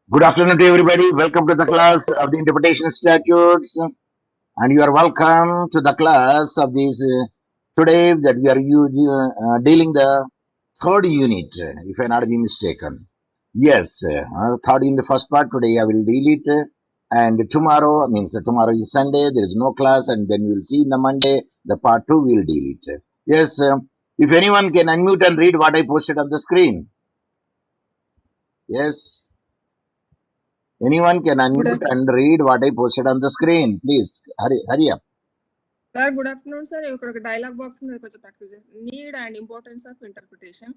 Good afternoon to everybody. Welcome to the class of the interpretation statutes, and you are welcome to the class of this today that we are dealing the third unit, if I not be mistaken. Yes, third in the first part today I will deal it, and tomorrow means tomorrow is Sunday. There is no class, and then we will see in the Monday the part two we will deal it. Yes, if anyone can unmute and read what I posted on the screen. Yes. Anyone can Good unmute and read what I posted on the screen. Please, hurry up. Sir, good afternoon, sir. ఇక్కడ ఒక dialogue box మీద కొంచెం practice need and importance of interpretation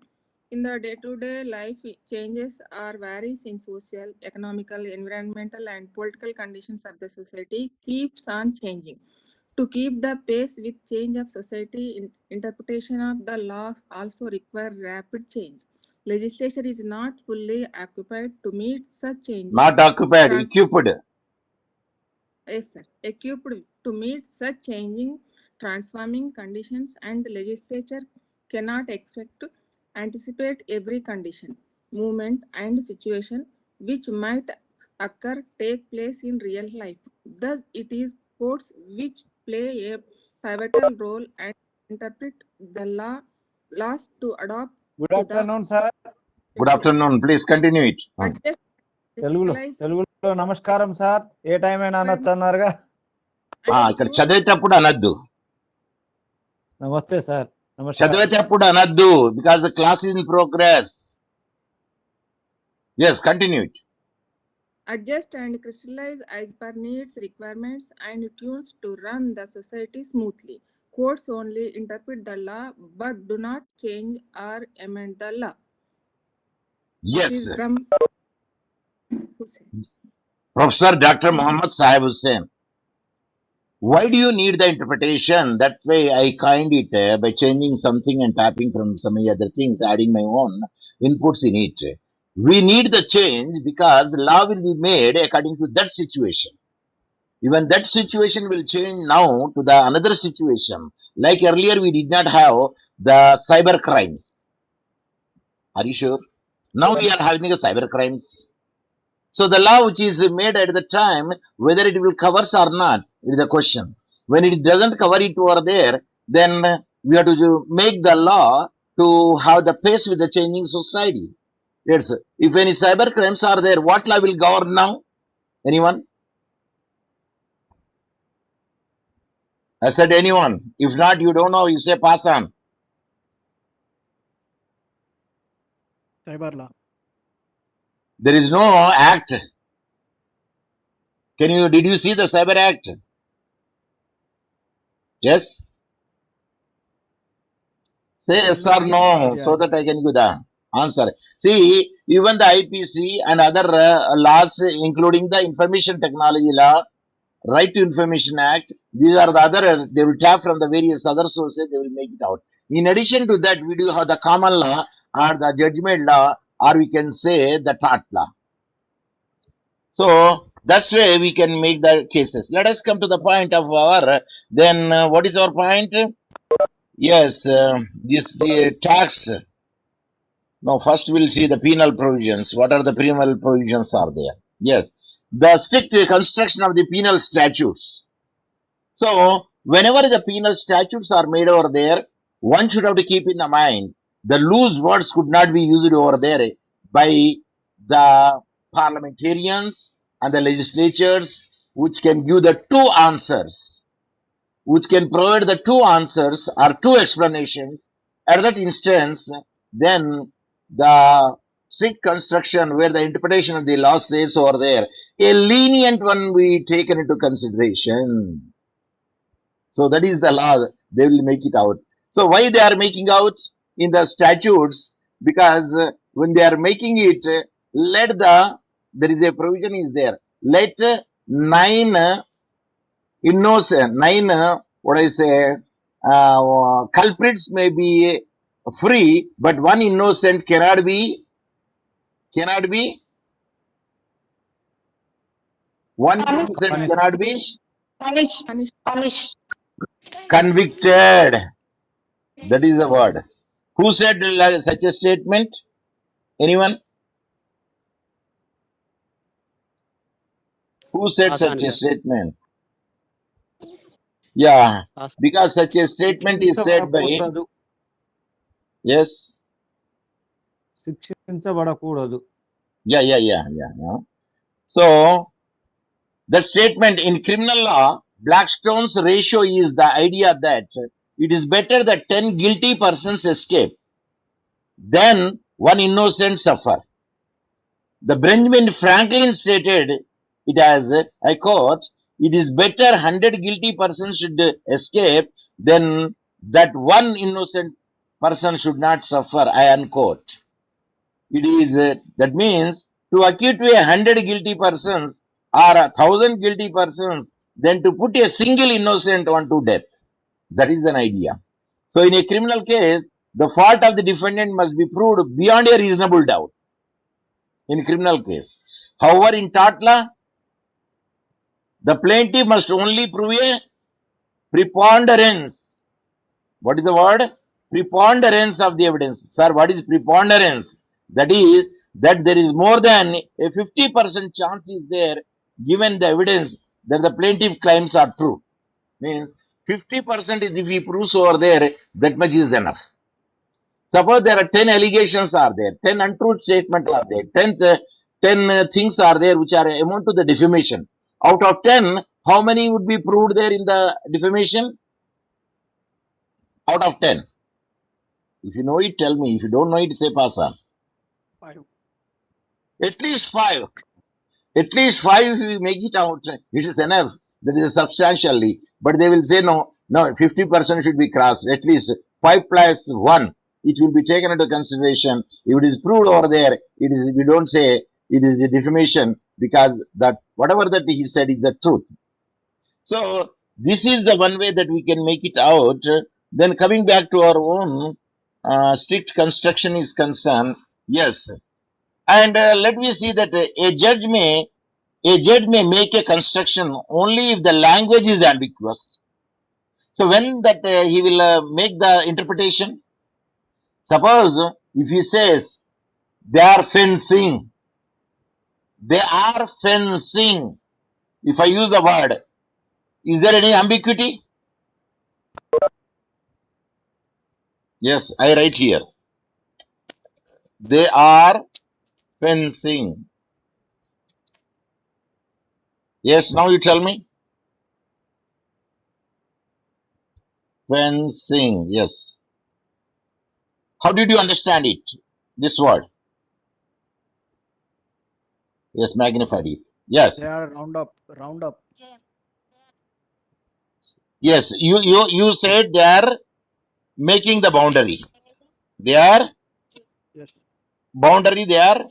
in the day to day life changes are varies in social, economical, environmental and political conditions of the society keeps on changing. To keep the pace with change of society, interpretation of the laws also require rapid change. Legislature is not fully occupied to meet such changes. Not occupied, equipped. Yes, sir. Equipped to meet such changing, transforming conditions, and the legislature cannot expect to anticipate every condition, movement, and situation which might occur take place in real life. Thus, it is courts which play a pivotal role and interpret the laws to adopt good to the afternoon sir Good afternoon. Please continue it. adjust, తెలుగులో realize, తెలుగులో నమస్కారం sir ఏ time అయినా అనొచ్చు అన్నారుగా ఇక్కడ చదివేటప్పుడు అనద్దు. నమస్తే sir నమస్కారం చదివేటప్పుడు అనద్దు because the class is in progress. Yes, continue it. adjust and crystallize as per needs, requirements, and tunes to run the society smoothly. Courts only interpret the law but do not change or amend the law. Yes, This is from Hussain. Professor Dr. Muhammad Sahib Hussain. Why do you need the interpretation? That way I kind it by changing something and tapping from some other things, adding my own inputs in it. We need the change because law will be made according to that situation. Even that situation will change now to the another situation. Like earlier, we did not have the cyber crimes. Are you sure? Now we are having the cyber crimes. So the law which is made at the time, whether it will covers or not, it is a question. When it doesn't cover it over there, then we have to make the law to have the pace with the changing society. Yes. If any cyber crimes are there, what law will govern now? Anyone? I said anyone. If not, you don't know, you say pass on. Cyber law. There is no act. Did you see the Cyber Act? Yes? Say yes or no, so that I can give the answer. See, even the IPC and other laws, including the Information Technology Law, Right to Information Act, these are the other, they will tap from the various other sources, they will make it out. In addition to that, we do have the common law or the judgment law, or we can say the tort law. So that's why we can make the cases. Let us come to the point of our, then what is our point? Yes, the tax. No, first we'll see the penal provisions. What are the penal provisions are there? Yes, the strict construction of the penal statutes. So whenever the penal statutes are made over there, one should have to keep in the mind the loose words could not be used over there by the parliamentarians and the legislatures, which can give the two answers, which can provide the two answers or two explanations. At that instance, then the strict construction where the interpretation of the law says over there, a lenient one we taken into consideration. So that is the law, they will make it out. So why they are making out in the statutes? Because when they are making it, there is a provision is there. Let nine innocent, what I say, culprits may be free, but one innocent cannot be, one innocent cannot be convicted. That is the word. Who said such a statement? Anyone? Who said such Asan, a sir. statement? Yeah, Asan. because such a statement is said by, శిక్షించబడకూడదు yes, శిక్షించబడకూడదు yeah. So, that statement in criminal law, Blackstone's ratio is the idea that it is better that 10 guilty persons escape than one innocent suffer. The Benjamin Franklin stated it as, I quote, it is better 100 guilty persons should escape than that one innocent person should not suffer, I unquote. It is, that means to acquit 100 guilty persons or 1,000 guilty persons than to put a single innocent one to death. That is an idea. So in a criminal case, the fault of the defendant must be proved beyond a reasonable doubt in criminal case. However, in tort law, the plaintiff must only prove a preponderance. What is the word? Preponderance of the evidence. Sir, what is preponderance? That is, that there is more than a 50% chance is there given the evidence that the plaintiff claims are true. Means 50% is if he proves over there, that much is enough. Suppose there are 10 allegations are there, 10 untrue statements are there, 10 things are there which are amount to the defamation. Out of 10, how many would be proved there in the defamation? Out of 10. If you know it, tell me. If you don't know it, say pass on. 5. At least 5. At least 5 if you make it out, it is enough. That is substantially. But they will say no, 50% should be crossed. At least 5 plus 1. It will be taken into consideration. If it is proved over there, it is, we don't say it is a defamation because that whatever that he said is the truth. So this is the one way that we can make it out. Then coming back to our own strict construction is concerned, yes. And let me see that a judge may make a construction only if the language is ambiguous. So when that he will make the interpretation. Suppose if he says they are fencing, they are fencing. If I use the word, is there any ambiguity? Yes, I write here. They are fencing. Yes, now you tell me. Fencing, yes. How did you understand it? This word. Yes, magnified it. Yes. they are round up Yes, you said they are making the boundary. They are yes boundary, they are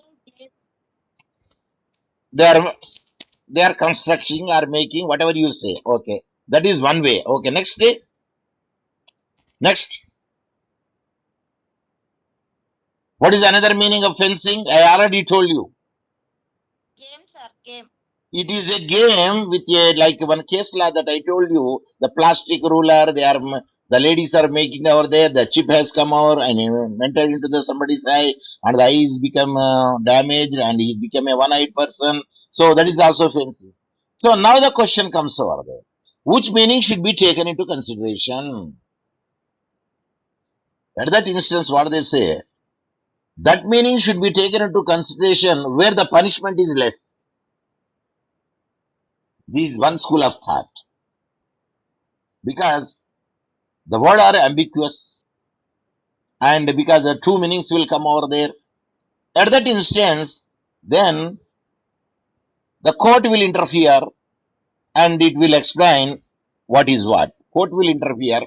constructing or making, whatever you say. Okay. That is one way. Okay, next day. Next. What is another meaning of fencing? I already told you. Game, sir, game. It is a game with a, like one case law that I told you, the plastic ruler, the ladies are making over there, the chip has come over and entered into the somebody's eye and the eyes become damaged and he became a one-eyed person. So that is also fencing. So now the question comes over there. Which meaning should be taken into consideration? At that instance, what they say, that meaning should be taken into consideration where the punishment is less. This is one school of thought. Because the word are ambiguous and because the two meanings will come over there. At that instance, then the court will interfere and it will explain what is what. Court will interfere.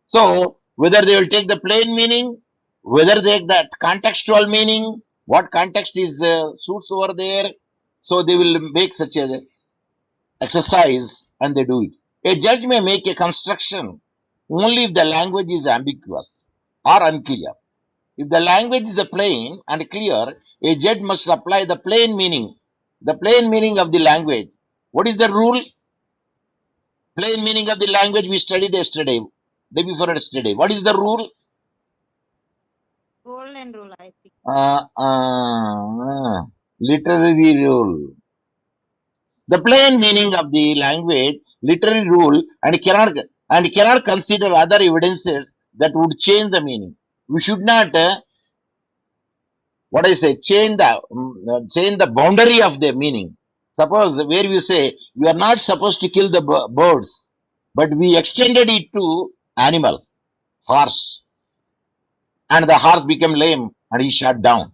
So, whether they will take the plain meaning, whether they take that contextual meaning, what context is suits over there, so they will make such a exercise and they do it. A judge may make a construction only if the language is ambiguous or unclear. If the language is plain and clear, a judge must apply the plain meaning. The plain meaning of the language. What is the rule? Plain meaning of the language we studied yesterday, day before yesterday. What is the rule? Golden rule, I think. Literary rule. The plain meaning of the language, literary rule, and cannot consider other evidences that would change the meaning. We should not, change the boundary of the meaning. Suppose where we say we are not supposed to kill the birds, but we extended it to animal, horse, and the horse became lame and he shut down.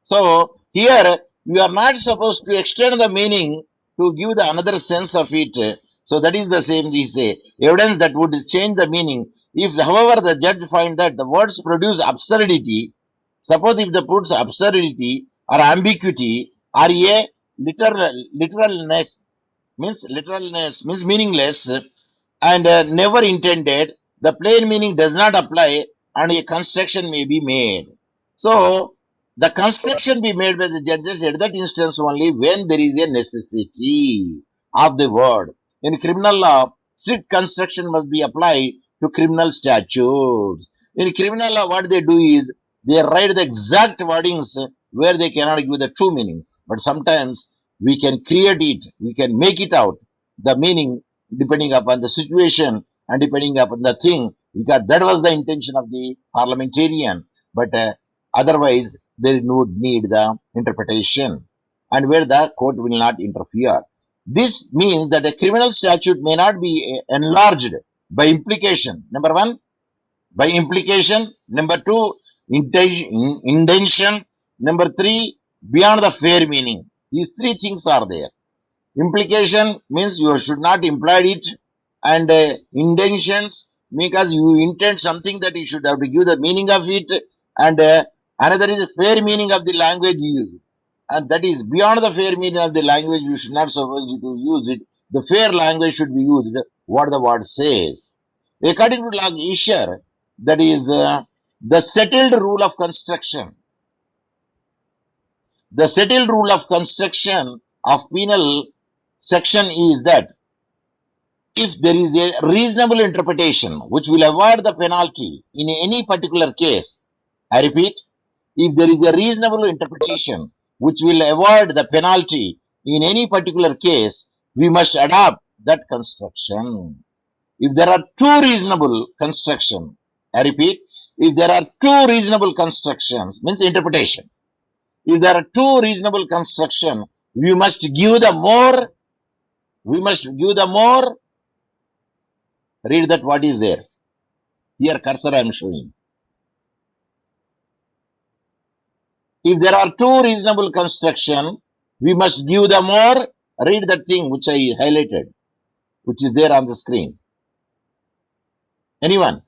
So here we are not supposed to extend the meaning to give the another sense of it. So that is the same we say. Evidence that would change the meaning. If however the judge find that the words produce absurdity, suppose if the puts absurdity or ambiguity or a literalness means meaningless and never intended, the plain meaning does not apply and a construction may be made. So, the construction be made by the judges at that instance only when there is a necessity of the word. In criminal law, strict construction must be applied to criminal statutes. In criminal law, what they do is they write the exact wordings where they cannot give the true meanings. But sometimes we can create it, we can make it out, the meaning depending upon the situation and depending upon the thing, because that was the intention of the parliamentarian. But otherwise, there would need the interpretation, and where the court will not interfere. This means that a criminal statute may not be enlarged by implication. Number one, by implication. Number two, intention. Number three, beyond the fair meaning. These three things are there. Implication means you should not imply it, and intentions because you intend something that you should have to give the meaning of it, and another is a fair meaning of the language you use, and that is beyond the fair meaning of the language you should not suppose you to use it. The fair language should be used what the word says. According to Log Isher, that is the settled rule of construction. The settled rule of construction of penal section is that if there is a reasonable interpretation which will avoid the penalty in any particular case, I repeat, if there is a reasonable interpretation which will avoid the penalty in any particular case, we must adopt that construction. If there are two reasonable construction, I repeat, if there are two reasonable constructions, means interpretation. If there are two reasonable construction, we must give the more. Read that what is there. Here cursor I am showing. If there are two reasonable construction, we must give the more. Read that thing which I highlighted, which is there on the screen. Anyone?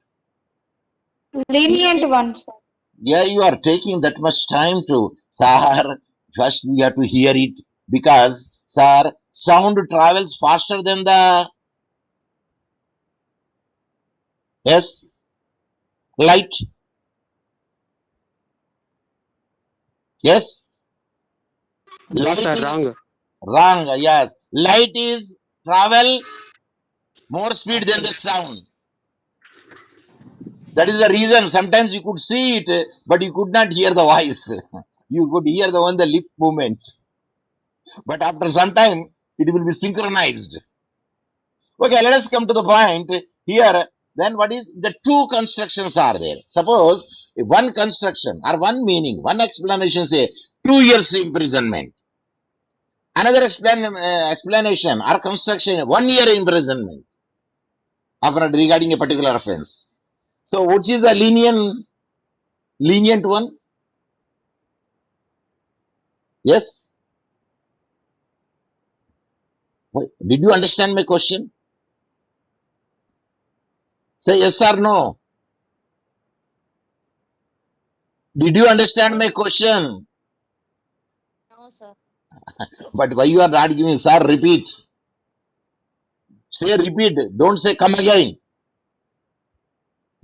Lenient one, sir. Yeah, you are taking that much time to, sir, first we have to hear it because, sir, sound travels faster than the, yes, light. Yes? No, sir, Light wrong. is wrong, yes. Light is travel more speed than the sound. That is the reason sometimes you could see it, but you could not hear the voice. You could hear the lip movement. But after some time, it will be synchronized. Okay, let us come to the point here. Then what is the two constructions are there? Suppose if one construction or one meaning, one explanation say 2 years imprisonment. Another explanation or construction 1 year imprisonment regarding a particular offense. So which is the lenient one? Yes? Wait, did you understand my question? Say yes or no. Did you understand my question? No, sir. But why you are not giving, sir, repeat. Say repeat. Don't say come again.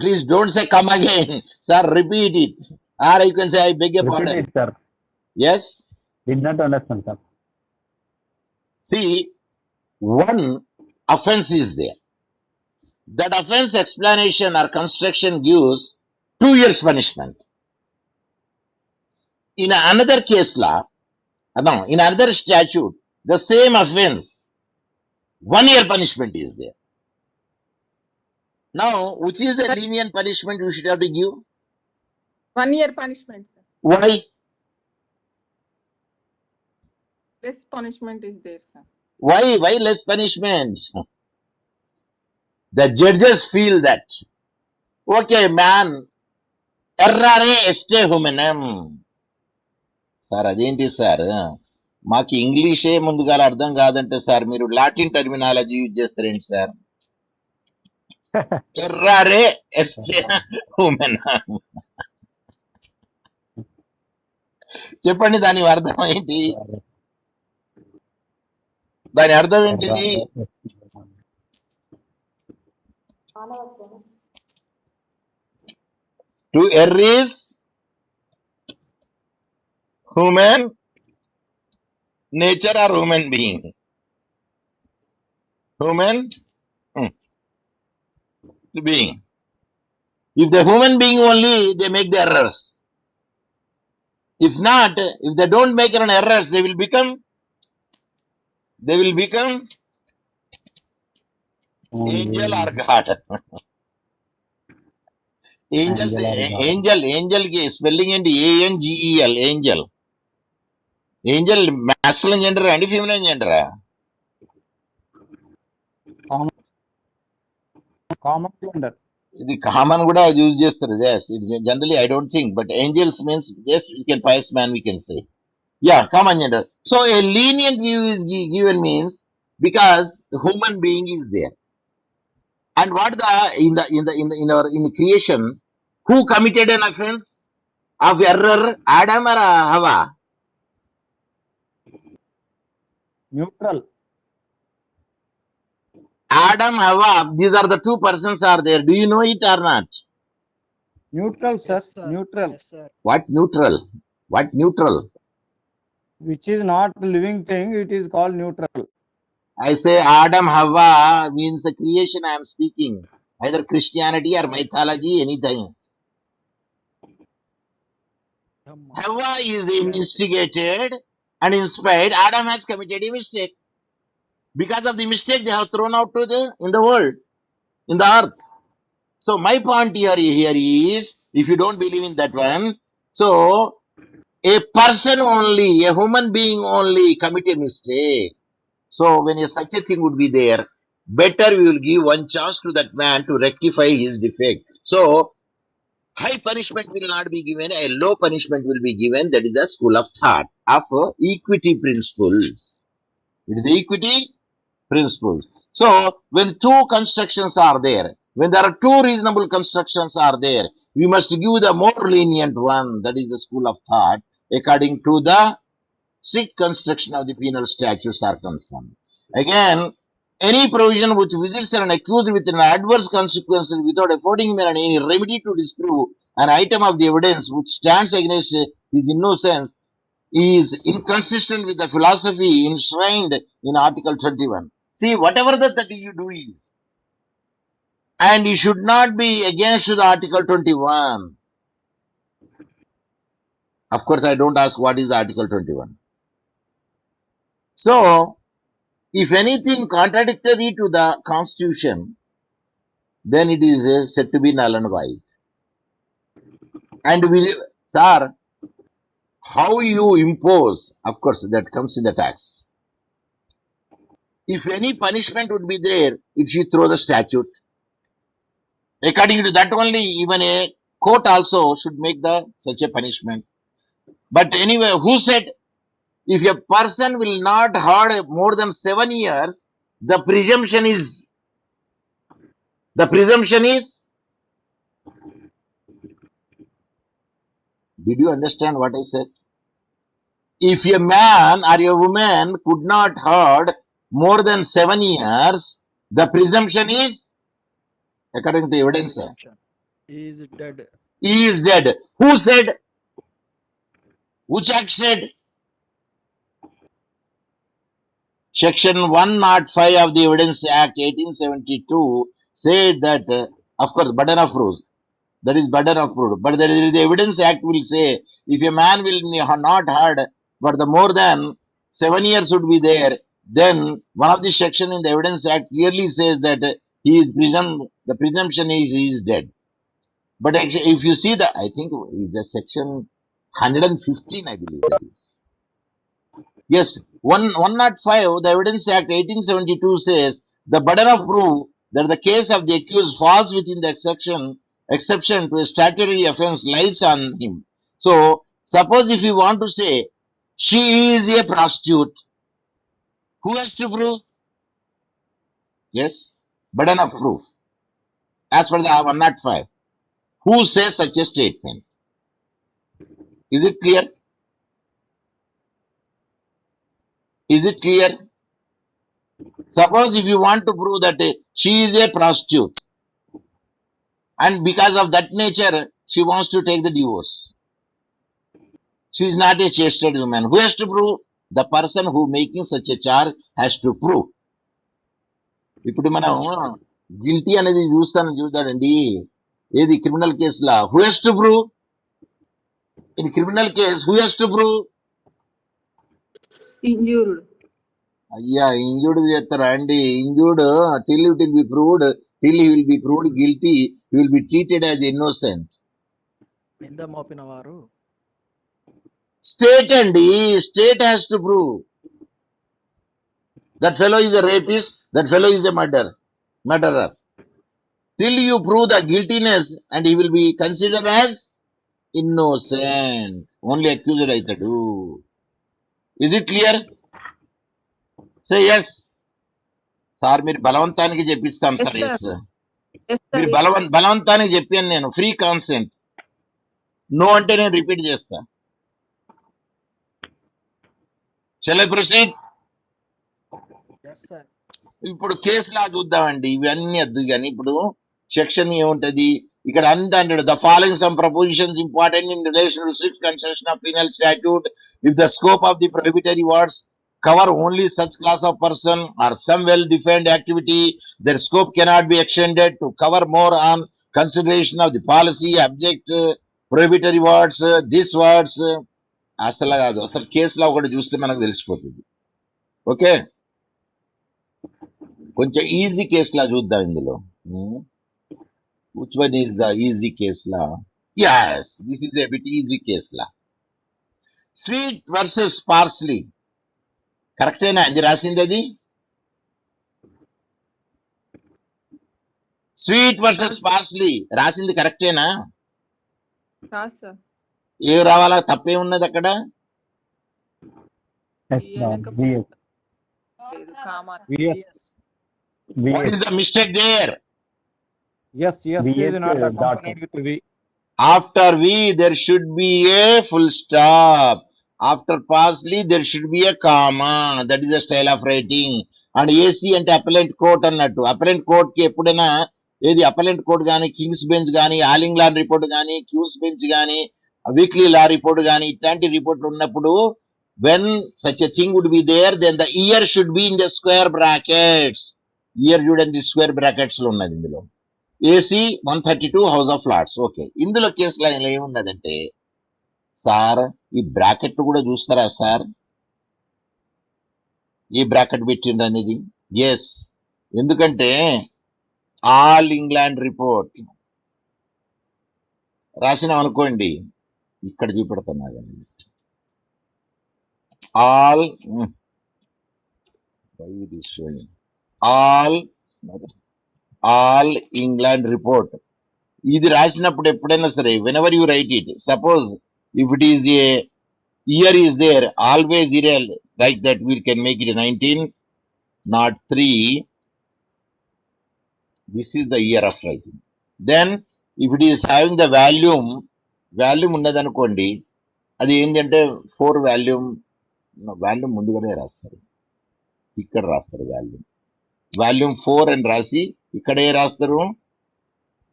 Please don't say come again. Sir, repeat it. Or you can say I beg your Repeat pardon. it, sir. Yes? Did not understand, sir. See, one offense is there. That offense explanation or construction gives 2 years punishment. In another case law, no, in another statute, the same offense, 1 year punishment is there. Now, which is the Sir, lenient punishment we should have to give? 1 year punishment, sir. Why? Less punishment is there, sir. Why less punishment? The judges feel that, okay, man, errare este hominum. Sir అదేంటి sir, మాకు ఇంగ్లీషే ముందుగా అర్థం కాదంటే sir మీరు Latin terminology use చేస్తారేంటి sir? ఎర్రారే ఎస్టే హ్యూమన్. చెప్పండి దాని అర్థం ఏంటి? దాని అర్థం ఏంటిది? To err is human nature or human being? Human being. If the human being only, they make the errors. If not, if they don't make an errors, they will become angel or God. angel ki spelling and angel, angel. Angel masculine gender and feminine gender. Common gender. ఇది common కూడా use చేస్తారు. yes, it's generally I don't think, but angels means yes, we can pious man we can say, yeah, common gender. So a lenient view is given means because the human being is there, and what the in creation, who committed an offense of error, Adam or Hawa? Neutral. Adam, Hawa, these are the two persons are there. Do you know it or not? Neutral sir. Yes, sir. Neutral. Yes, sir. What neutral? What neutral? Which is not living thing, it is called neutral. I say Adam, Hawa means the creation I am speaking. Either Christianity or mythology, anything. Dhamma. Hawa is instigated and inspired. Adam has committed a mistake. Because of the mistake, they have thrown out to in the world, in the earth. So my point here is, if you don't believe in that one, so a person only, a human being only commit a mistake. So when such a thing would be there, better we will give one chance to that man to rectify his defect. So high punishment will not be given, a low punishment will be given. That is the school of thought of equity principles. It is the equity principles. So when two constructions are there, when there are two reasonable constructions are there, we must give the more lenient one. That is the school of thought, according to the strict construction of the penal statutes are concerned. Again, any provision which visits an accused with an adverse consequences without affording him any remedy to disprove an item of the evidence which stands against his innocence is inconsistent with the philosophy enshrined in Article 21. See, whatever that you do is, and you should not be against the Article 21. Of course, I don't ask what is the Article 21. So, if anything contradictory to the Constitution, then it is said to be null and void. And sir, how you impose, of course, that comes in the tax. If any punishment would be there, if you throw the statute, according to that only, even a court also should make such a punishment. But anyway, who said if a person will not hard more than 7 years, the presumption is. Did you understand what I said? If a man or a woman could not hard more than 7 years, the presumption is, according to evidence, He is dead. he is dead. Who said? Which act said? Section 105 of the Evidence Act 1872 said that, of course, burden of proof. That is burden of proof. But the Evidence Act will say, if a man will not hard for the more than 7 years would be there, then one of the section in the Evidence Act clearly says that he is the presumption is he is dead. But actually, if you see I think the section 115, I believe that is. Yes, 105, the Evidence Act 1872 says the burden of proof that the case of the accused falls within the exception to a statutory offense lies on him. So, suppose if you want to say she is a prostitute, who has to prove? Yes, burden of proof. As per the 105, who says such a statement? Is it clear? Is it clear? Suppose if you want to prove that she is a prostitute, and because of that nature, she wants to take the divorce. She is not a chaste woman. Who has to prove? The person who making such a charge has to prove. ఇప్పుడు మనం guilty అనేది చూస్తాడండి ఏది criminal కేసులా. Who has to prove? In criminal case who has to prove? Injured. అయ్యా, injured చేస్తారా అండి? Injured till it will be proved, till he will be proved guilty, he will be treated as innocent. నింద మోపిన వారు State అండి, state has to prove that fellow is a rapist, that fellow is a murderer. Till you prove the guiltiness, and he will be considered as innocent. Only accused aitadu. Is it clear? Say yes. Sir మీరు బలవంతానికి చెప్పిస్తాం sir. Yes, yes sir. Yes, sir. మీరు బలవంతానికి చెప్పాను నేను. Free consent. No అంటే నేను repeat చేస్తా. Shall I proceed? Yes sir. ఇప్పుడు కేసులా చూద్దామండి. ఇవన్నీ వద్దు కానీ ఇప్పుడు సెక్షన్ ఏముంటది ఇక్కడ అంతా అంటాడు. The following some prepositions important in relation to six concession of penal statute if the scope of the prohibitory words cover only such class of person or some well-defined activity, their scope cannot be extended to cover more on consideration of the policy, object, prohibitory words, these words. అసలు కాదు, అసలు కేసులో ఒకటి చూస్తే మనకు తెలిసిపోతుంది. Okay, కొంచెం easy కేసులా చూద్దాం ఇందులో. Which one is the easy కేసులా? yes, this is a bit easy కేసులా. స్వీట్ వర్సెస్ పార్స్లీ కరెక్టేనా అది రాసింది? అది స్వీట్ వర్సెస్ పార్స్లీ రాసింది కరెక్టేనా? కాదు సార్. ఏం రావాలా? తప్పేమున్నది అక్కడ? లేదు, comma. What is the mistake there? Yes, is not accompanied with V. After V there should be a full stop. After parsley there should be a comma. That is the style of writing. And AC అంటే అపెలెంట్ court అన్నట్టు. అపెలెంట్ court కి ఎప్పుడైనా ఏది అపెలెంట్ court కానీ, Kings bench కానీ, all England report కానీ, cues bench కానీ, weekly లా report కానీ, ఇట్లాంటి రిపోర్ట్లు ఉన్నప్పుడు when such a thing would be there, then the year should be in the square brackets. Year చూడండి స్క్వేర్ బ్రాకెట్స్ లో ఉన్నది ఇందులో. AC 132 House of Lords. Okay, ఇందులో కేసులో ఏమున్నదంటే సార్ ఈ బ్రాకెట్ కూడా చూస్తారా సార్? ఏ బ్రాకెట్ పెట్టిండ్రు అనేది? ఎస్, ఎందుకంటే ఆల్ ఇంగ్లాండ్ రిపోర్ట్ రాసినాం అనుకోండి, ఇక్కడ చూపెడుతున్నా ఆల్ ఆల్ ఇంగ్లాండ్ రిపోర్ట్. ఇది రాసినప్పుడు ఎప్పుడైనా సరే whenever you right it, suppose if it is a year is there, always write that we can make it 1903. This is the year of writing. Then if it is having the volume ఉన్నది అనుకోండి, అది ఏంటంటే 4 volume ముందుగానే రాస్తారు. ఇక్కడ రాస్తారు volume 4 అని రాసి ఇక్కడే రాస్తారు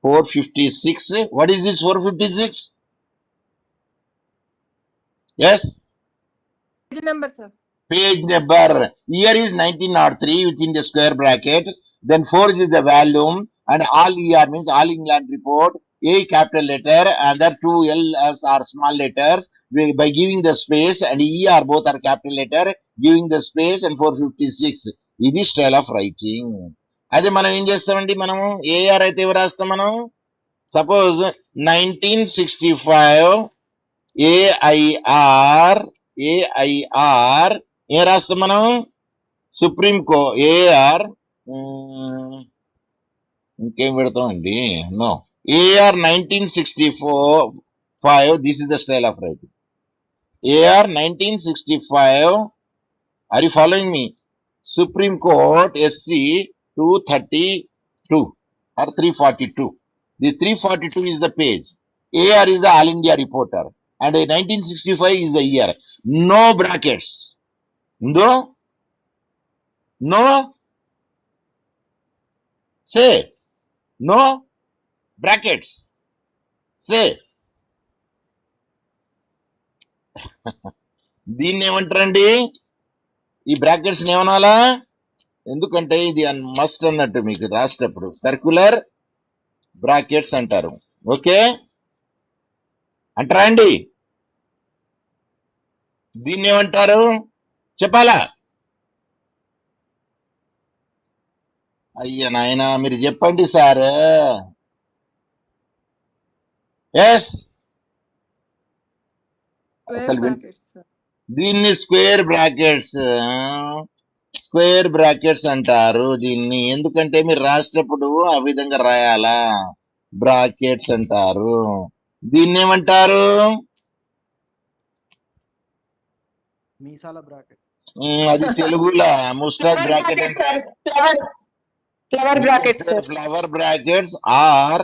456. What is this 456? Yes? Page number, sir. Page number. Year is 1903 within the square bracket. Then 4 is the volume and all ER means all England report. A capital letter, other two L's are small letters. By giving the space, and E are both are capital letter, giving the space, and 456. ఇది style of writing. అదే మనం ఏం చేస్తామండి, మనము AR అయితే ఎవరు రాస్తాం మనం? సపోజ్ 1965 ఏఐఆర్ ఏఐఆర్ ఏం రాస్తాం మనం? సుప్రీం కో ఏఆర్ ఇంకేం పెడతామండి? No, AR 1965, this is the style of writing. AR 1965, are you following me? Supreme Court SC 232 or 342. The 342 is the page. AR is the All India reporter. And 1965 is the year. No brackets. No? No? Say. No brackets. Say. దీన్ని ఏమంటారండి? ఈ brackets ఏమనాలా? ఎందుకంటే ఇది must అన్నట్టు మీకు రాసేటప్పుడు circular brackets అంటారు. Okay అంటారా అండి? దీన్ని ఏమంటారు చెప్పాలా? అయ్యా నాయన మీరు చెప్పండి సార్. ఎస్, Square అసలు brackets, sir. దీన్ని స్క్వేర్ బ్రాకెట్స్, స్క్వేర్ బ్రాకెట్స్ అంటారు దీన్ని. ఎందుకంటే మీరు రాసేటప్పుడు ఆ విధంగా రాయాలా, బ్రాకెట్స్ అంటారు. దీన్ని ఏమంటారు? మీసాల బ్రాకెట్. అది తెలుగులో ముస్టాచ్ బ్రాకెట్ అంటే flower brackets, sir. Flower brackets or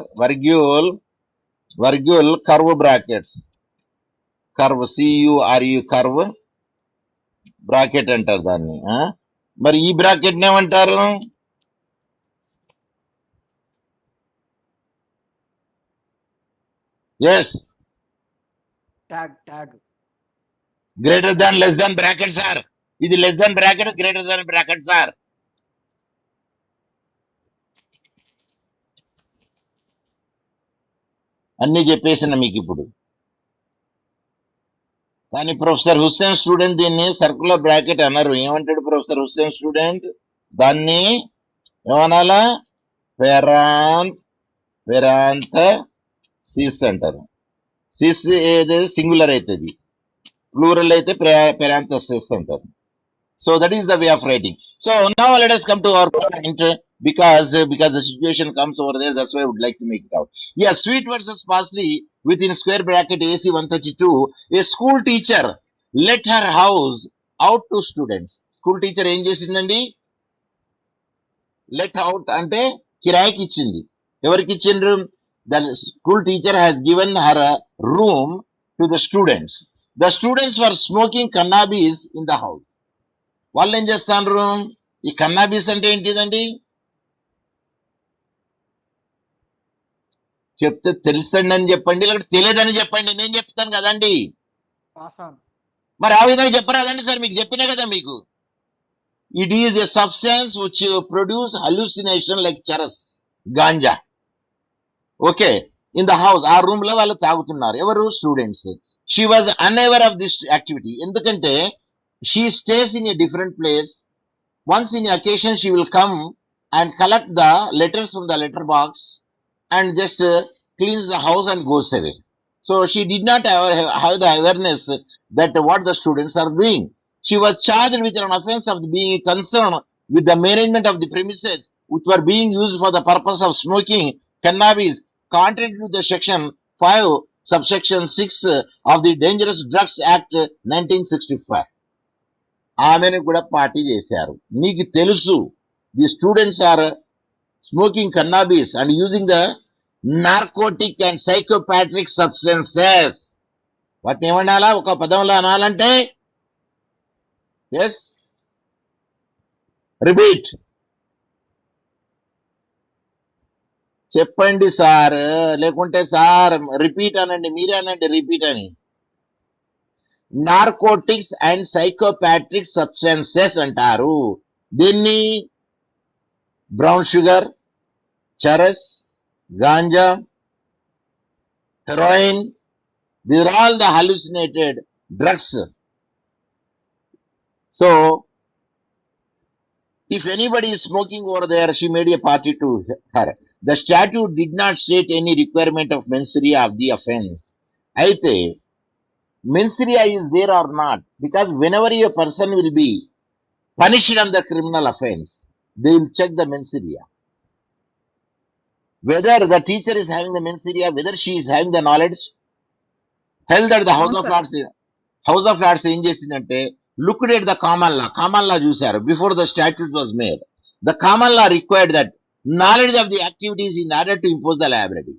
virgule curve brackets. Curve CURU curve bracket అంటారు దాన్ని. మరి ఈ బ్రాకెట్ ఏమంటారు? Yes, tag. Greater than less than bracket sir. ఇది less than bracket, greater than bracket sir. అన్ని చెప్పేసిన మీకు ఇప్పుడు. కానీ ప్రొఫెసర్ హుస్సేన్ స్టూడెంట్ దీన్ని సర్కులర్ బ్రాకెట్ అన్నారు. ఏమంటాడు ప్రొఫెసర్ హుస్సేన్ స్టూడెంట్? దాన్ని ఏమనాలా? పెరాంత సిస్ అంటారు. సిస్ ఏదైతే సింగులర్ అవుతుంది, ప్లూరల్ అయితే పెరాంతసిస్ అంటారు. So that is the way of writing. So now let us come to our point, because the situation comes over there. That's why I would like to make it out. Yeah, sweet versus parsley within square bracket AC 132. A school teacher let her house out to students. School teacher ఏం చేసిందండి? Let out అంటే కిరాయికి ఇచ్చింది. ఎవరికి ఇచ్చిండ్రు? The school teacher has given her a room to the students. The students were smoking cannabis in the house. వాళ్ళు ఏం చేస్తాండ్రు? ఈ కన్నాబీస్ అంటే ఏంటిదండి? చెప్తే తెలుసండి అని చెప్పండి, లేకపోతే తెలియదని చెప్పండి. నేను చెప్తాను కదండి. పాసాన్. మరి ఆ విధంగా చెప్పరాదండి సార్, మీకు చెప్పినా కదా మీకు. It is a substance which produce hallucination like charas, ganja. Okay, in the house, ఆ రూమ్ లో వాళ్ళు తాగుతున్నారు. ఎవరు? Students. She was unaware of this activity. ఎందుకంటే she stays in a different place. Once in a occasion she will come and collect the letters from the letter box and just cleans the house and goes away. So she did not have the awareness that what the students are doing. She was charged with an offense of being concerned with the management of the premises which were being used for the purpose of smoking cannabis, contrary to the section 5 subsection 6 of the Dangerous Drugs Act 1965. ఆమెను కూడా party చేశారు. నీకు తెలుసు the students are smoking cannabis and using the narcotic and psychotropic substances. వాటిని ఏమనాలా? ఒక పదంలో అనాలంటే ఎస్, రిపీట్ చెప్పండి సార్, లేకుంటే సార్ రిపీట్ అనండి, మీరే అనండి రిపీట్ అని. నార్కోటిక్స్ అండ్ సైకోపాట్రిక్ సబ్స్టెన్సెస్ అంటారు దీన్ని. Brown sugar, charas, ganja, heroin. These are all the hallucinated drugs. So, if anybody is smoking over there, she made a party to her. The statute did not state any requirement of mens rea of the offense. Aite, mens rea is there or not? Because whenever a person will be punished on the criminal offense, they will check the mens rea. Whether the teacher is having the mens rea, whether she is having the knowledge, held that the No, House of sir. Lords, House of Lords ఏం చేసిందంటే looked at the common లా చూశారు before the statute was made. The common law required that knowledge of the activities in order to impose the liability.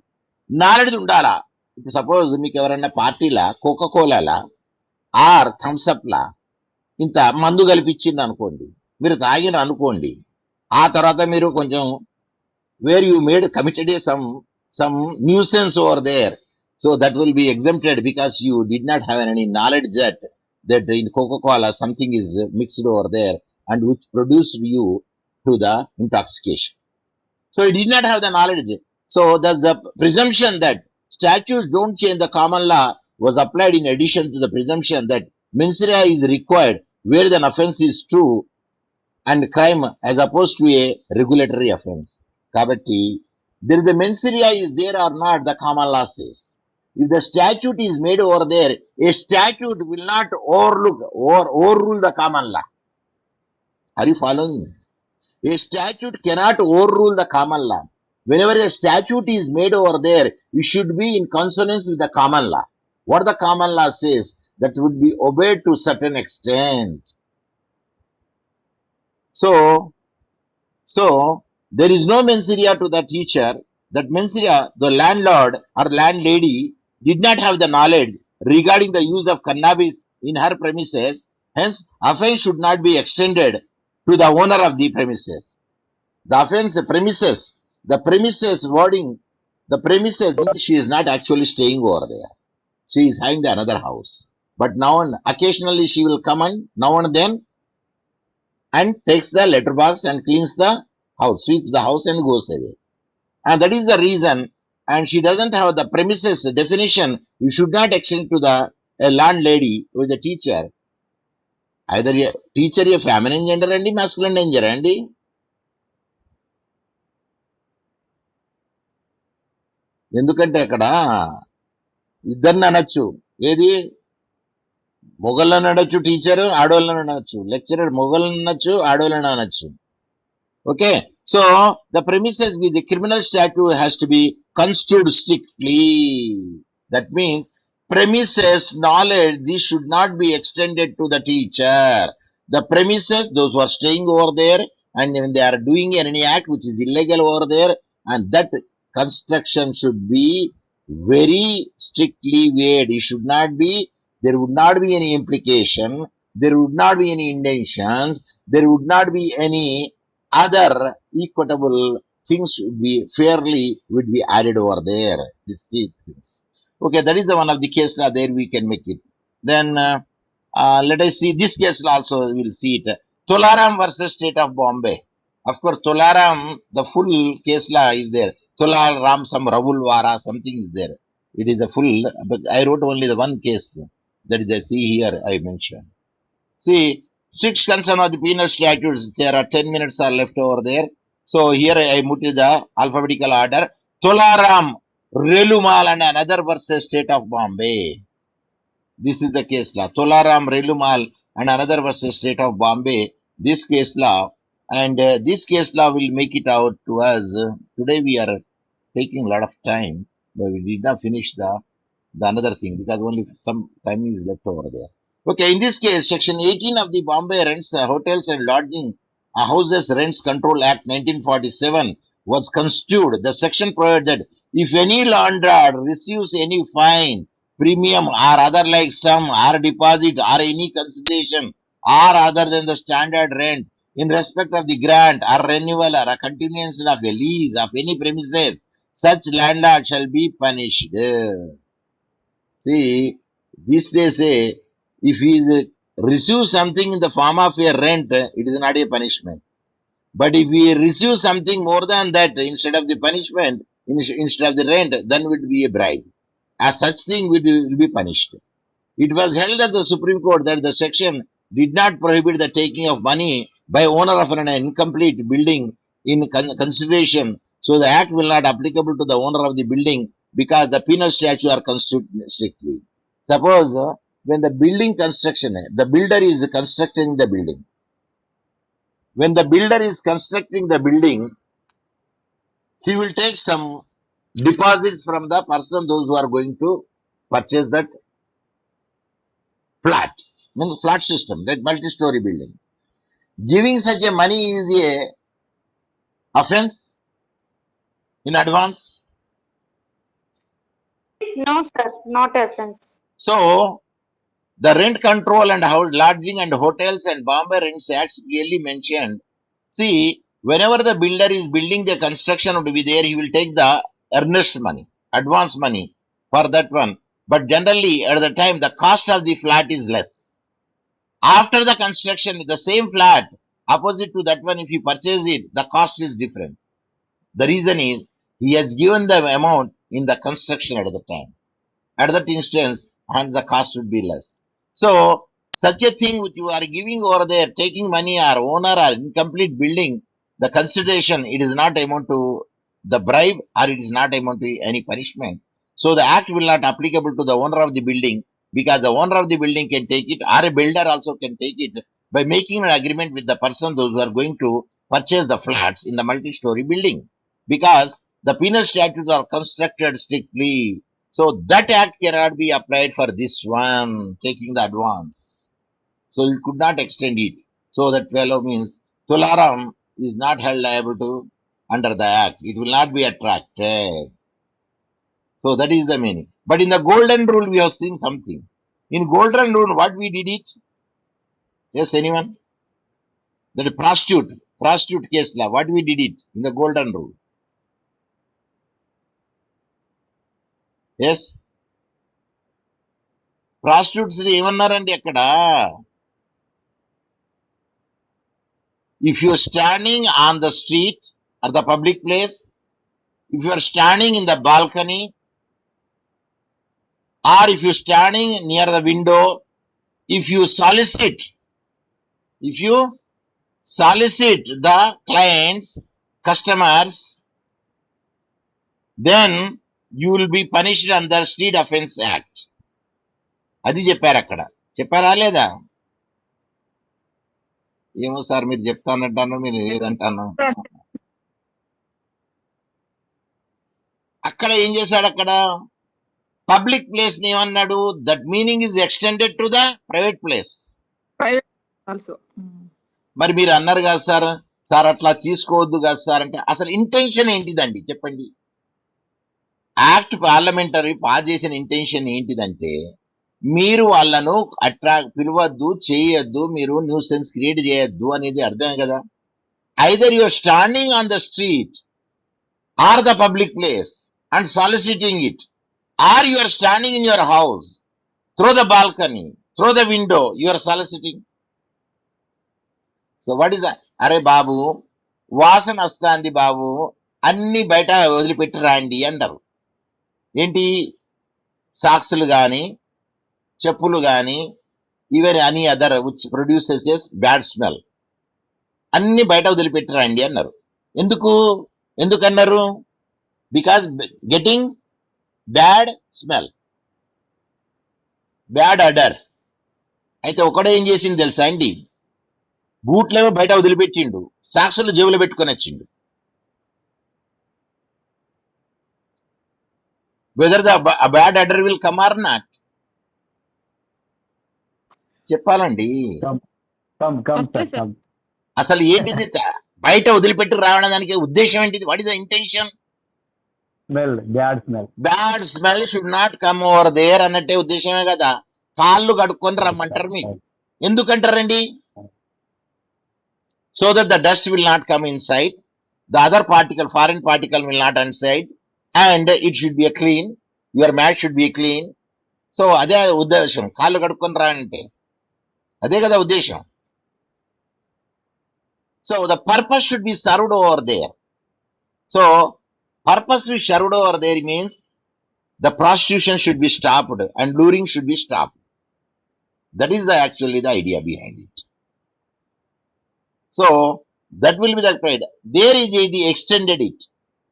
Knowledge ఉండాలా. ఇప్పుడు suppose మీకు ఎవరైనా పార్టీలా కోకోకోలాలా are Thums Up లా ఇంత మందు కలిపించింది అనుకోండి, మీరు తాగిన అనుకోండి, ఆ తర్వాత మీరు కొంచెం where you made committed some nuisance over there, so that will be exempted because you did not have any knowledge that in Coca-Cola something is mixed over there and which produced you to the intoxication. So you did not have the knowledge. So there's the presumption that statutes don't change. The common law was applied in addition to the presumption that mens rea is required where the offense is true and crime as opposed to a regulatory offense. Kabatti, there is the mens rea is there or not, the common law says. If the statute is made over there, a statute will not overrule the common law. Are you following me? A statute cannot overrule the common law. Whenever a statute is made over there, it should be in consonance with the common law. What the common law says, that would be obeyed to certain extent. So there is no mens rea to the teacher. That mens rea, the landlord or landlady did not have the knowledge regarding the use of cannabis in her premises. Hence, offense should not be extended to the owner of the premises. The offense premises, the premises wording, the premises means she is not actually staying over there. She is having the another house. But now and occasionally she will come and now and then and takes the letterbox and cleans the house, sweeps the house and goes away. And that is the reason, and she doesn't have the premises definition, you should not extend to the a landlady with the teacher. Either a teacher a feminine gender and masculine gender and ఎందుకంటే అక్కడ ఇద్దరిని అనొచ్చు, ఏది మొగళ్ళని అనొచ్చు, teacher ఆడవాళ్ళని అనొచ్చు, lecturer మొగళ్ళని అనొచ్చు, ఆడవాళ్ళని అనొచ్చు. Okay, so the premises with the criminal statute has to be construed strictly. That means premises knowledge, this should not be extended to the teacher. The premises, those who are staying over there and when they are doing any act which is illegal over there, and that construction should be very strictly weighed. It should not be, there would not be any implication, there would not be any intentions, there would not be any other equitable things would be fairly would be added over there. These three things. Okay, that is the one of the case law there we can make it. Then let us see this case law also we will see it. Tolaram versus State of Bombay. Of course, Tolaram, the full case law is there. Tolaram, some Ravulwara, something is there. It is the full, but I wrote only the one case that is the see here I mentioned. See, strict concern of the penal statutes, there are 10 minutes are left over there. So here I put the alphabetical order. Tolaram, Relumal and another versus State of Bombay. This is the case law. Tolaram, Relumal and another versus State of Bombay. This case law and this case law will make it out to us. Today we are taking a lot of time, but we did not finish the another thing because only some time is left over there. Okay, in this case, Section 18 of the Bombay Rents, Hotels and Lodging Houses Rents Control Act 1947 was construed. The section provided that if any landlord receives any fine, premium or other like sum or deposit or any consideration or other than the standard rent in respect of the grant or renewal or a continuance of a lease of any premises, such landlord shall be punished. See, this they say, if he receives something in the form of a rent, it is not a punishment. But if he receives something more than that, instead of the punishment, instead of the rent, then it would be a bribe. as such thing will be punished. It was held at the Supreme Court that the section did not prohibit the taking of money by owner of an incomplete building in consideration. So the act will not applicable to the owner of the building because the penal statutes are constituted strictly. Suppose when the building construction, the builder is constructing the building. When the builder is constructing the building, he will take some deposits from the person, those who are going to purchase that flat, means flat system, that multi-story building. Giving such a money is a offense in advance. No, sir, not offense. So the rent control and how lodging and hotels and Bombay Rents Acts clearly mentioned. See, whenever the builder is building the construction would be there, he will take the earnest money, advance money for that one. But generally at the time the cost of the flat is less. After the construction, the same flat, opposite to that one, if you purchase it, the cost is different. The reason is he has given the amount in the construction at the time. At that instance, and the cost would be less. So, such a thing which you are giving over there, taking money or owner or incomplete building, the consideration, it is not amount to the bribe or it is not amount to any punishment. So, the act will not applicable to the owner of the building because the owner of the building can take it or a builder also can take it by making an agreement with the person, those who are going to purchase the flats in the multi-story building. Because the penal statutes are constructed strictly. So that act cannot be applied for this one, taking the advance. So you could not extend it. So that fellow means Tularam is not held liable to under the act. It will not be attracted. So that is the meaning. But in the golden rule, we have seen something. In golden rule, what we did it? Yes, anyone? That prostitute case law, what we did it in the golden rule? Yes? Prostitutes ఏమన్నారండి అక్కడ if you standing on the street or the public place if you are standing in the balcony or if you standing near the window if you solicit the clients customers then you will be punished under street offence act అది చెప్పారు అక్కడ చెప్పారా లేదా ఏమో sir మీరు చెప్తానంటాను మీరు లేదంటాను అక్కడ ఏం చేశాడు అక్కడ పబ్లిక్ ప్లేస్ ని ఏమన్నాడు that meaning is extended to the private place also. మరి మీరు అన్నారు కదా సార్ సార్ అట్లా తీసుకోవద్దు కదా సార్ అంటే అసలు ఇంటెన్షన్ ఏంటిదండి చెప్పండి యాక్ట్ పార్లమెంటరీ పాస్ చేసిన ఇంటెన్షన్ ఏంటిదంటే మీరు వాళ్ళను పిలవద్దు చేయొద్దు మీరు న్యూసెన్స్ క్రియేట్ చేయొద్దు అనేది అర్థమే కదా either your standing on the street or the public place and soliciting it or you are standing in your house through the balcony through the window you are soliciting so what is అరే బాబు వాసన వస్తాంది బాబు అన్ని బయట వదిలిపెట్టి రాండి అంటారు ఏంటి సాక్సులు కానీ చెప్పులు కానీ ఈవెన్ అని other which produces bad smell అన్ని బయట వదిలిపెట్టిరండి అన్నారు ఎందుకన్నారు because getting bad smell bad odour అయితే ఒకడే ఏం చేసింది తెలుసా అండి బూట్లేమో బయట వదిలిపెట్టిండు సాక్సులు జేబులో పెట్టుకొని వచ్చిండు whether the bad odour will come or not చెప్పాలండి అసలు ఏంటిది బయట వదిలిపెట్టి రావడం దానికి ఉద్దేశం ఏంటిది what is the intention bad smell should not come over there అన్నట్టే ఉద్దేశమే కదా కాళ్ళు కడుక్కొని రమ్మంటారు మీకు ఎందుకంటారండి so that the dust will not come inside the other particle foreign particle will not inside and it should be clean your mat should be clean so అదే ఉద్దేశం కాళ్ళు కడుక్కొని రానంటే అదే కదా ఉద్దేశం so the purpose should be served over there so purpose we served over there means the prostitution should be stopped and luring should be stopped. That is actually the idea behind it. So that will be the pride. There is they extended it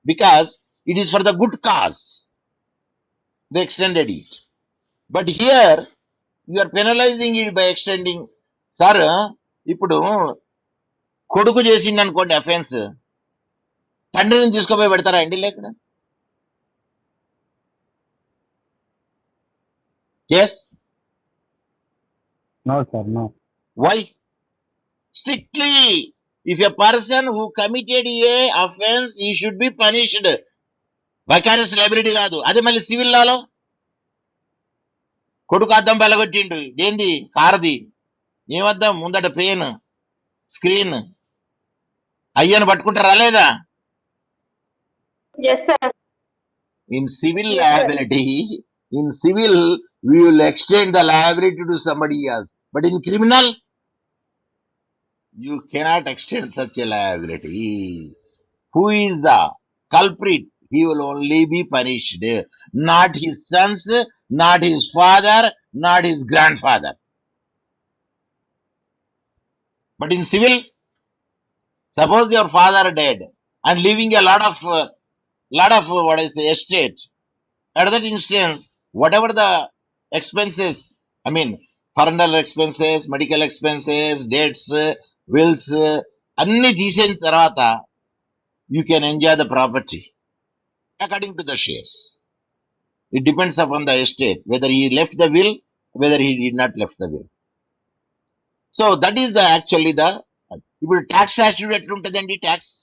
because it is for the good cause. They extended it. But here you are penalizing it by extending. Sir ఇప్పుడు కొడుకు చేసింది అనుకోండి offence, తండ్రిని తీసుకుపోయి పెడతారా అండి లేకుండా? Yes, No, sir, no. Why? Strictly, if a person who committed a offense, he should be punished. Vicarious liability కాదు. అదే మళ్ళీ సివిల్ లాలో కొడుకు అద్దం బెలగొట్టిండు, ఏంది కారది, ఏమద్దం ముందట పెయిన్ స్క్రీన్, అయ్యను పట్టుకుంటారా లేదా? Yes, sir. In civil Yes, sir. liability, in civil, we will extend the liability to somebody else. But in criminal, you cannot extend such a liability. Who is the culprit? He will only be punished. Not his sons, not his father, not his grandfather. But in civil, suppose your father dead and leaving a lot of what I say estate. At that instance, whatever the expenses, I mean, parental expenses, medical expenses, debts, wills, అన్ని తీసిన తర్వాత you can enjoy the property according to the shares. It depends upon the estate, whether he left the will, whether he did not left the will. So that is the actually the, ఇప్పుడు tax statute ఎట్లుంటుందండి? Tax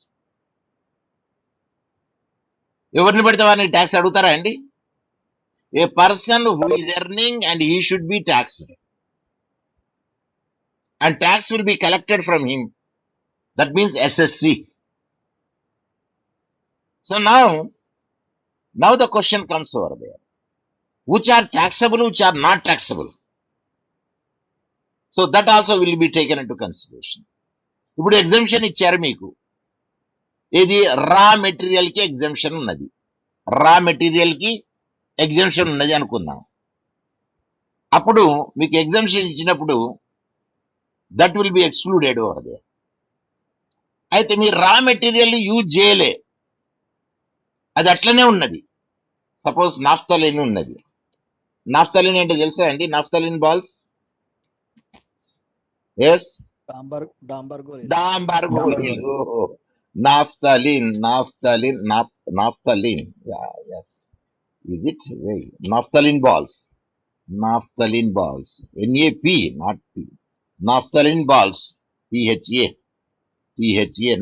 ఎవరిని పడితే వారిని tax అడుగుతారా అండి? A person who is earning and he should be taxed, and tax will be collected from him. That means SSC. So now the question comes over there, which are taxable, which are not taxable. So that also will be taken into consideration. ఇప్పుడు exemption ఇచ్చారు మీకు, ఇది raw material కి exemption ఉన్నది, raw material కి exemption ఉన్నది అనుకుందాం. అప్పుడు మీకు ఎగ్జంప్షన్ ఇచ్చినప్పుడు that will be excluded over they. అయితే మీరు రా మెటీరియల్ యూజ్ చేయలే, అది అట్లనే ఉన్నది. సపోజ్ నాఫ్తలిన్ ఉన్నది. నాఫ్తలిన్ అంటే తెలుసా అండి? నాఫ్తలిన్ బాల్స్, ఎస్, డాంబర్ గోళీలు. డాంబర్ గోళీలు, naphthalene, naphthalene, yes, is it way naphthalene balls, naphthalene balls, NAP, not P, naphthalene balls, PHA,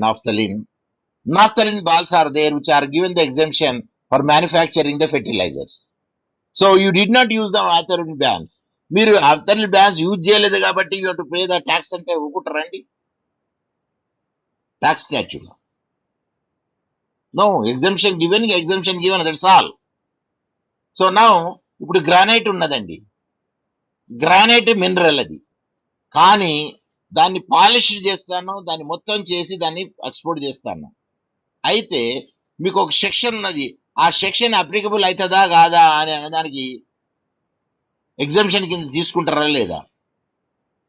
naphthalene balls are there which are given the exemption for manufacturing the fertilizers. So you did not use the naphthalene bans. మీరు naphthalene bans use చేయలేదు కాబట్టి you have to pay the tax అంటే ఊకుంటారండి? Tax statute. No, exemption given, that's all. So now ఇప్పుడు granite ఉన్నదండి, granite mineral అది, కానీ దాన్ని polish చేస్తాను, దాన్ని మొత్తం చేసి దాన్ని ఎక్స్పోర్ట్ చేస్తాను. అయితే మీకు ఒక సెక్షన్ ఉన్నది, ఆ సెక్షన్ అప్లికబుల్ అవుతుందా కాదా అని దానికి ఎగ్జంప్షన్ కింద తీసుకుంటారా లేదా?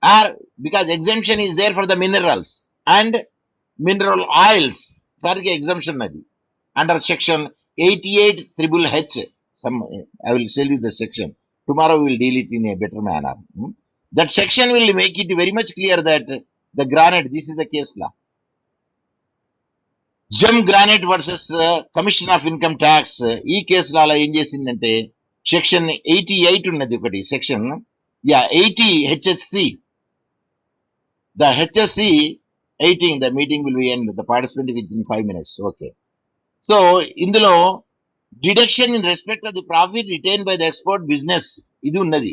Or because exemption is there for the minerals and mineral oils, దానికి ఎగ్జంప్షన్ ఉన్నది under section 88HHH. I will tell you the section. Tomorrow we will deal it in a better manner. That section will make it very much clear that the granite, this is a case law. Gem granite versus Commission of Income Tax. ఈ case లాలో ఏం చేసిందంటే section 88 ఉన్నది ఒకటి section, 80 HSC. The HSC 18, the meeting will be end, the participant within 5 minutes. Okay. So ఇందులో deduction in respect of the profit retain by the export business ఇది ఉన్నది.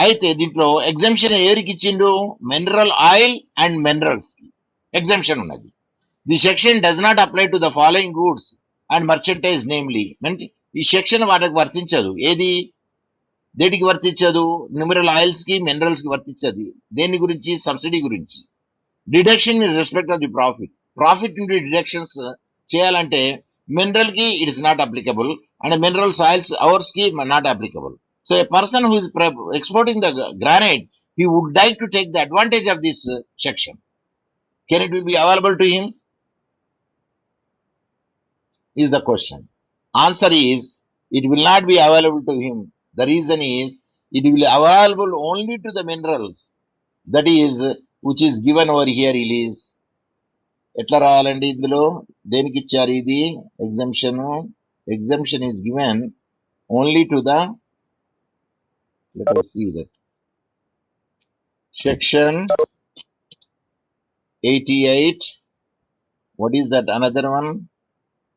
అయితే దీంట్లో ఎగ్జంప్షన్ ఎవరికి ఇచ్చిండు? మినరల్ ఆయిల్ అండ్ మినరల్స్ కి exemption ఉన్నది. The section does not apply to the following goods and merchandise namely. అంటే ఈ సెక్షన్ వాటికి వర్తించదు. ఏది దేనికి వర్తించదు? మినరల్ ఆయిల్స్ కి మినరల్స్ కి వర్తించదు. దేని గురించి? సబ్సిడీ గురించి. Deduction in respect of the profit, profit నుండి డిడక్షన్స్ చేయాలంటే mineral ki it is not applicable, and mineral soils ours ki not applicable. So a person who is exporting the granite, he would like to take the advantage of this section. Can it will be available to him? Is the question. Answer is, it will not be available to him. The reason is, it will be available only to the minerals. That is, which is given over here is, ఎట్లా రాయాలండి ఇందులో దేనికి ఇచ్చారు ఇది exemption is given only to the, let us see that, section 88. What is that another one?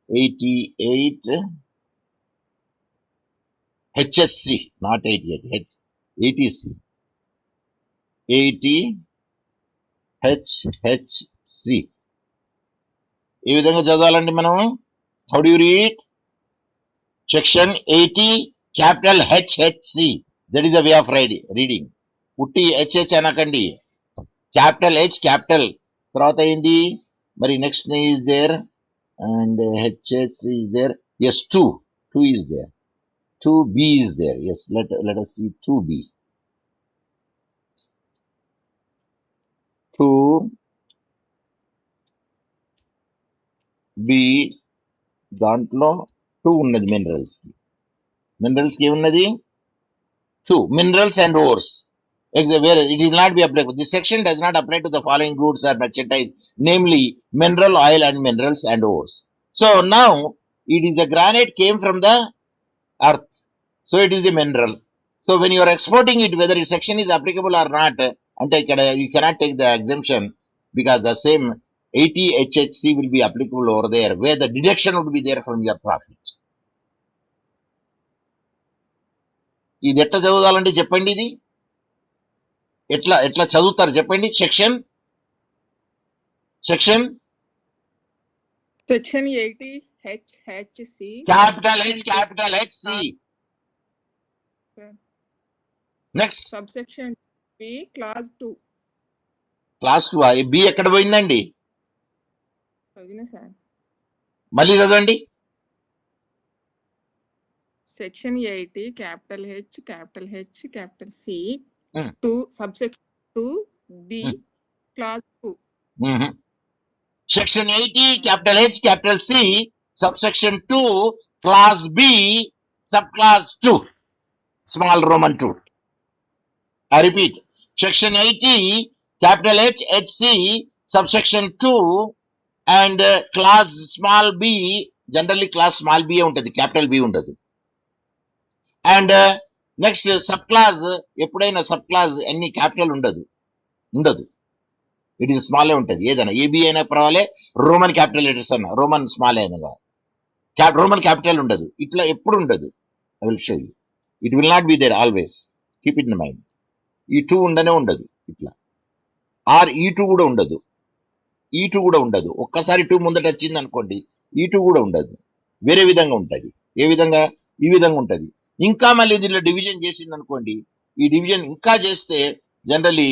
88 HSC, not 88 ATC, 80 HHC. ఈ విధంగా చదవాలండి మనం. How do you read? Section 80 capital HHC. That is the way of reading. ఉట్టి HH అనకండి, capital H capital తర్వాత ఏంది మరి next is there and HH is there. Yes 2 is there, 2B is there. Yes, let us see 2B. 2B దాంట్లో 2 ఉన్నది minerals కి. Minerals కి ఏమున్నది? 2 minerals and ఓర్స్. Where it will not be applicable. This section does not apply to the following goods or merchandise, namely mineral oil and minerals and ores. So now it is the granite came from the earth, so it is a mineral. So when you are exporting it, whether the section is applicable or not, ante ikkada you cannot take the exemption, because the same 80 HHC will be applicable over there, where the deduction would be there from your profit. ఇది ఎట్లా చదవాలంటే చెప్పండి, ఇది ఎట్లా చదువుతారు చెప్పండి. Section Section 80 HHC. capital H capital HC. Next Subsection B, clause 2. Class 2 B ఎక్కడ పోయిందండి? చదివినా సార్. మళ్ళీ చదవండి. Section 80 capital H capital C Hmm. 2 subsection 2B clause 2. Section 80 capital H capital C subsection 2 class B sub class 2 small Roman 2. I repeat, section 80 capital H HC subsection 2 and class small b, generally class small b ఉంటుంది, capital B ఉండదు. And next sub class, ఎప్పుడైనా sub class ఎన్ని capital ఉండదు, it is small ఉంటుంది. ఏదైనా AB అయినా పర్వాలే, Roman capital letters అన్న, రోమన్ స్మాల్ అయినా రోమన్ క్యాపిటల్ ఉండదు, ఇట్లా ఎప్పుడు ఉండదు. I will show you. It will not be there always, keep it in mind. ఈ 2 ఉండనే ఉండదు ఇట్లా, ఆర్ E2 కూడా ఉండదు, E2 కూడా ఉండదు. ఒక్కసారి 2 ముందట వచ్చింది అనుకోండి, E2 కూడా ఉండదు, వేరే విధంగా ఉంటుంది. ఏ విధంగా? ఈ విధంగా ఉంటుంది. ఇంకా మళ్ళీ దీనిలో డివిజన్ చేసింది అనుకోండి, ఈ డివిజన్ ఇంకా చేస్తే జనరలీ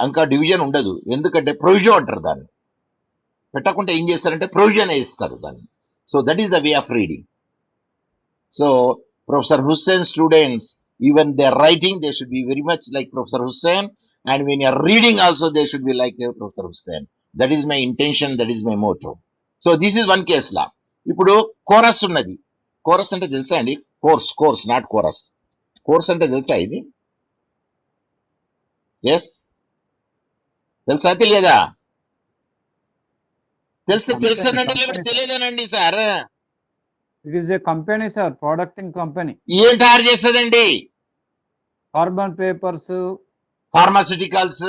ఇంకా డివిజన్ ఉండదు. ఎందుకంటే ప్రొవిజన్ అంటారు దాన్ని. పెట్టకుండా ఏం చేస్తారంటే ప్రొవిజన్ వేస్తారు దాన్ని. So that is the way of reading. So Professor Hussain students, even they are writing, they should be very much like Professor Hussain, and when you are reading also they should be like Professor Hussain. That is my intention, that is my motto. So this is one case law. ఇప్పుడు chorus ఉన్నది. Chorus అంటే తెలుసా అండి? Course not chorus. Course అంటే తెలుసా ఇది? Yes, తెలుసా తెలియదా? తెలుసానండి లేకపోతే తెలియదానండి sir? It is a company sir, producting company. ఏం తయారు చేస్తుందండి? Carbon papers, pharmaceuticals,